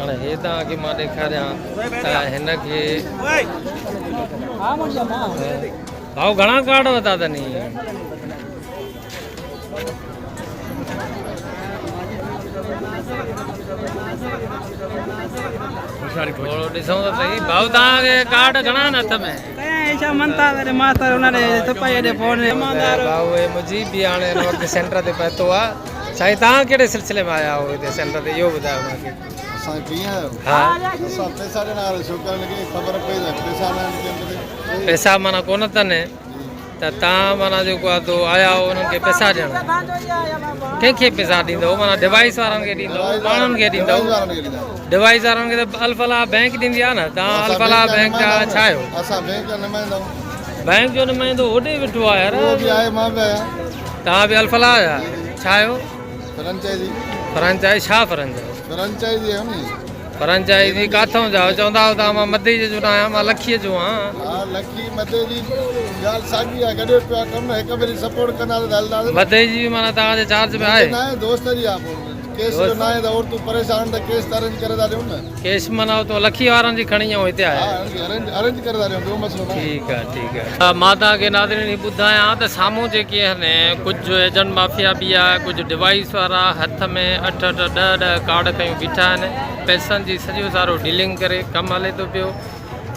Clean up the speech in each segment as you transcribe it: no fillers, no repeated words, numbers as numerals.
हाणे हे तव्हांखे मां ॾेखारियां त हिनखे भाऊ घणा कार्ड वरिता अथनी थोरो ॾिसूं त सही भाऊ तव्हांखे कार्ड घणा आहिनि हथ में भाऊ हे मुंहिंजी बि हाणे हिन वक़्तु सेंटर ते पहुतो आहे साईं तव्हां कहिड़े सिलसिले में आया हो हिते सेंटर ते इहो ॿुधायो मूंखे हा पैसा माना कोन अथनि त तव्हां माना जेको आहे तो आया हो उन्हनि खे पैसा ॾियण कंहिंखे पैसा ॾींदव माना डिवाइस वारनि खे ॾींदव माण्हुनि खे ॾींदव डिवाइस वारनि खे त अल-फलाह बैंक ॾींदी आहे न तव्हां अल-फलाह बैंक जा छा आहियो बैंक जो नुमाइंदो होॾे वेठो आहे यार तव्हां बि अल-फलाह जा छा आहियो फ्रेंचाइज़ी छा फ्रेंचाइज़ी काथों जाओ चवंदा हो तव्हां मां मदे जो न आहियां मां लखीअ जो आहियां मदे जी माना तव्हांजे चार्ज में आहे केस माना तो लखी वारनि जी खणी ऐं हिते आहे ठीकु आहे मां तव्हांखे नाज़रीन ॿुधायां त साम्हूं जेके आहिनि कुझु एजेंट माफ़िया बि आहे कुझु डिवाइस वारा हथ में 8-8 10-10 कार्ड खयूं बीठा आहिनि पैसनि जी सॼो सारो डीलिंग करे कमु हले थो पियो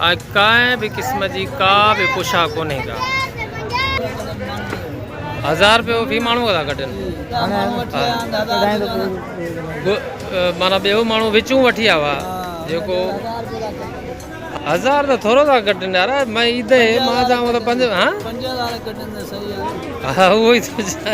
ऐं कंहिं बि क़िस्म जी का बि पुछा कोन्हे का 1000 रुपयो फी माण्हू था कढनि माना ॿियो माण्हू विचूं वठी आयो आहे जेको 1000 त थोरो था कढनि यार मां ईद मां तव्हां 5 हा उहो ई